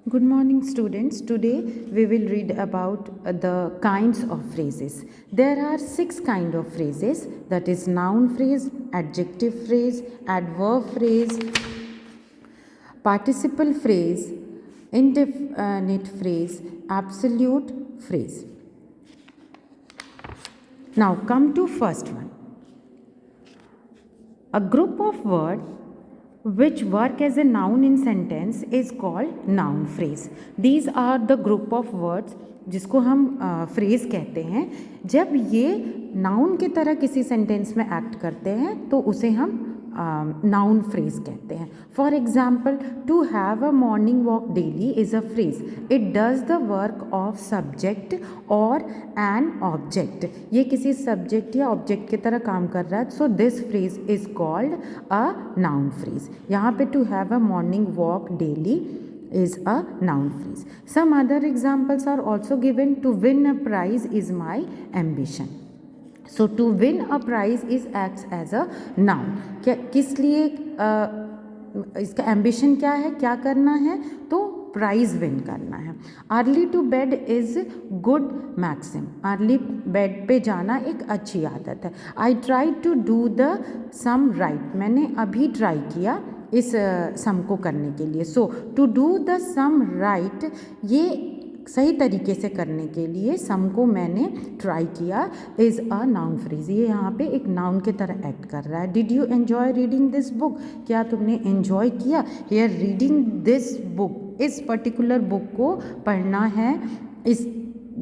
Good morning, students. Today we will read about the kinds of phrases. There are 6 kind of phrases, that is noun phrase, adjective phrase, adverb phrase, participle phrase, indefinite phrase, absolute phrase. Now come to first one. A group of words which work as a noun in sentence is called noun phrase. These are the group of words जिसको हम phrase कहते हैं. जब ये noun की तरह किसी sentence में एक्ट करते हैं तो उसे हम नाउन फ्रेज कहते हैं. For example, to have a morning walk daily is a phrase. It does the work of subject और एन ऑब्जेक्ट. ये किसी सब्जेक्ट या ऑब्जेक्ट की तरह काम कर रहा है. So this phrase is called a noun phrase. यहाँ पे to have a morning walk daily is a noun phrase. Some other examples are also given. To win a prize is my ambition. So to win a prize is acts as a noun. क्या किस लिए इसका ambition क्या है, क्या करना है, तो प्राइज विन करना है. Early to bed is good maxim. Early bed पे जाना एक अच्छी आदत है. I try to do the sum right. मैंने अभी ट्राई किया इस सम को करने के लिए. So to do the sum right, ये सही तरीके से करने के लिए सम को मैंने ट्राई किया, इज़ अ नाउन फ्रेज. ये यहाँ पे एक नाउन की तरह एक्ट कर रहा है. Did you enjoy reading this book. क्या तुमने एन्जॉय किया. हियर रीडिंग दिस बुक, इस पर्टिकुलर बुक को पढ़ना है, इस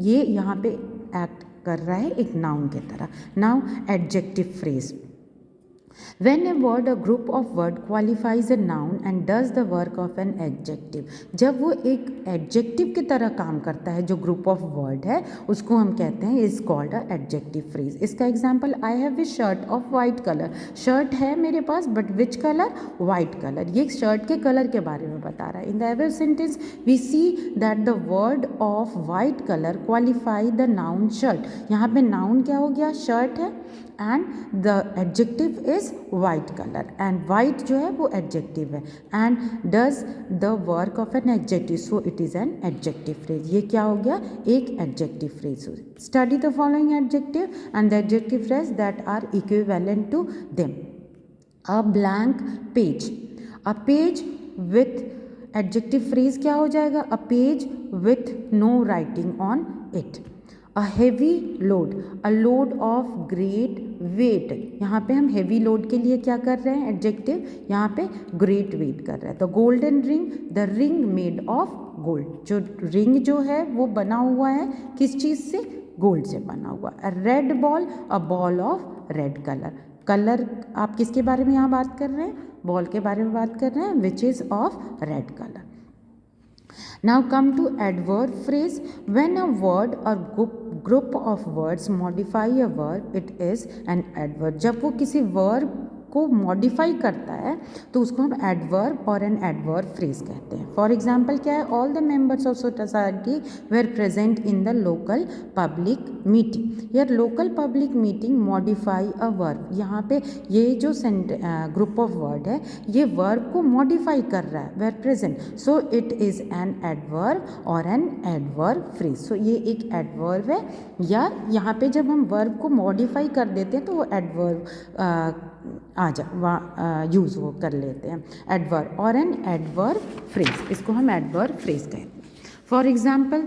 ये यहाँ पे एक्ट कर रहा है एक नाउन की तरह. Now adjective phrase. When a word, a group of word qualifies a noun and does the work of an adjective. जब वो एक एडजेक्टिव की तरह काम करता है, जो ग्रुप ऑफ वर्ड है उसको हम कहते हैं is called a adjective phrase. इसका example, I have a shirt of white colour. Shirt है मेरे पास but which colour, white colour. ये शर्ट के कलर के बारे में बता रहा है. In the above sentence we see that the word of white colour qualify the noun shirt. यहाँ पे नाउन क्या हो गया, शर्ट है, and the adjective is white colour. And white जो है वो एडजेक्टिव है, and does the work of an adjective. So it is an adjective phrase. ये क्या हो गया, एक adjective phrase. Study the following adjective and the adjective phrase that are equivalent to them. A blank page. A page with adjective phrase क्या हो जाएगा, a page with no writing on it. A heavy load, a load of great weight. यहाँ पे हम heavy load के लिए क्या कर रहे हैं, एडजेक्टिव, यहाँ पे ग्रेट वेट कर रहे हैं. The golden ring, the ring made of gold. जो रिंग जो है वो बना हुआ है किस चीज़ से, गोल्ड से बना हुआ. A red ball, a ball of red colour. Colour आप किसके बारे में यहाँ बात कर रहे हैं, बॉल के बारे में बात कर रहे हैं, which is of red colour. Now come to adverb phrase. When a word or group of words modify a verb, it is an adverb. जब वो किसी verb को मॉडिफाई करता है तो उसको हम एडवर्ब और एन एडवर्ब फ्रेज कहते हैं. फॉर एग्जाम्पल क्या है, all the members of society were present in the local public meeting. यार local public meeting modify a verb. यहाँ पे ये जो ग्रुप ऑफ वर्ड है ये वर्ब को मॉडिफाई कर रहा है, where present. So it is an adverb और एन एडवर्ब फ्रेज. सो ये एक एडवर्ब है, या यहाँ पे जब हम वर्ब को मॉडिफाई कर देते हैं तो वो एडवर्ब यूज़ वो कर लेते हैं, एडवर्ब और एन एडवर्ब फ्रेज. इसको हम एडवर्ब फ्रेज कहते हैं. For example,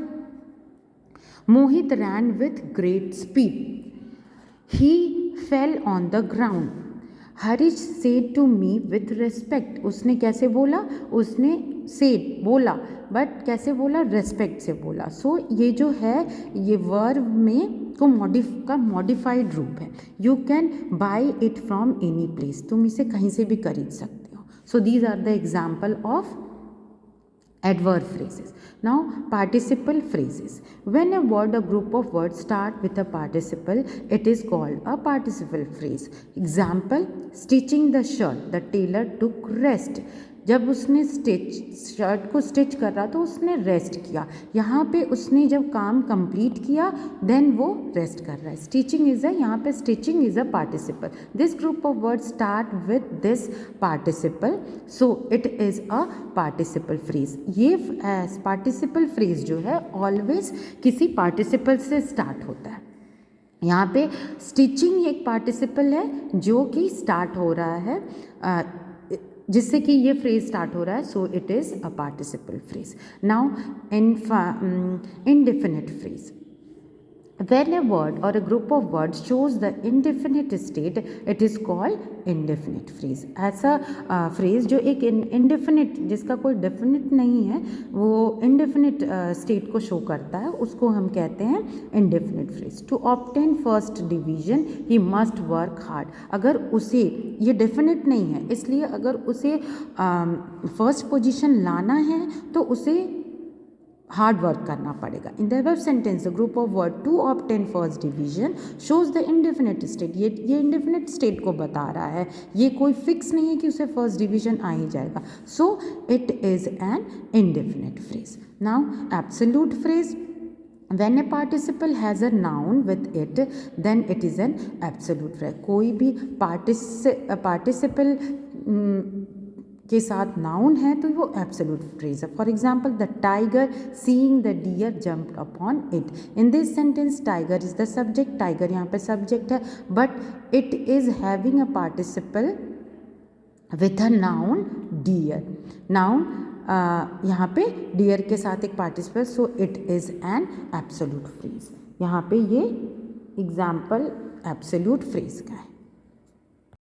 Mohit ran with great speed. He fell on the ground. Harish said to me with respect. उसने कैसे बोला, उसने सेड बोला बट कैसे बोला, रेस्पेक्ट से बोला. सो ये जो है ये वर्ब में को मॉडिफाइड रूप है. You can buy it from any place. तुम इसे कहीं से भी खरीद सकते हो. So these are the example of adverb phrases. Now participle phrases. When a word or group of words start with a participle, it is called a participle phrase. Example, stitching the shirt, the tailor took rest. जब उसने shirt को stitch कर रहा तो उसने rest किया, यहाँ पे उसने जब काम कंप्लीट किया देन वो रेस्ट कर रहा है। स्टिचिंग इज़ अ, यहाँ पे stitching is a participle. This group of word start with this participle, so it is a participle phrase. ये पार्टिसिपल फ्रेज जो है ऑलवेज किसी पार्टिसिपल से स्टार्ट होता है। यहाँ पे स्टिचिंग एक पार्टिसिपल है जो कि स्टार्ट हो रहा है, जिससे कि ये फ्रेज स्टार्ट हो रहा है, सो it is a participle phrase. Now indefinite phrase. When a word or a group of words shows the indefinite state, it is called indefinite phrase. ऐसा फ्रेज जो एक indefinite, जिसका कोई definite नहीं है, वो indefinite state को show करता है, उसको हम कहते हैं indefinite phrase. To obtain first division, he must work hard. अगर उसे, ये definite नहीं है, इसलिए अगर उसे first position लाना है तो उसे हार्ड वर्क करना पड़ेगा। In the above sentence the group of word to obtain first division shows the indefinite state. ये इंडेफिनिट स्टेट को बता रहा है, ये कोई फिक्स नहीं है कि उसे फर्स्ट डिवीजन आ ही जाएगा, सो it is N indefinite phrase. Now absolute phrase, when a participle has a noun with it then it is an absolute phrase। कोई भी participle के साथ नाउन है तो वो एब्सोल्यूट फ्रेज है। For example the tiger seeing the deer jumped upon it. In this sentence tiger is the subject, tiger यहाँ पे सब्जेक्ट है, but it is having a participle with a noun deer. Noun यहाँ पे deer के साथ एक participle, so it is an absolute phrase. यहाँ पे ये एग्जाम्पल एब्सोल्यूट फ्रेज का है।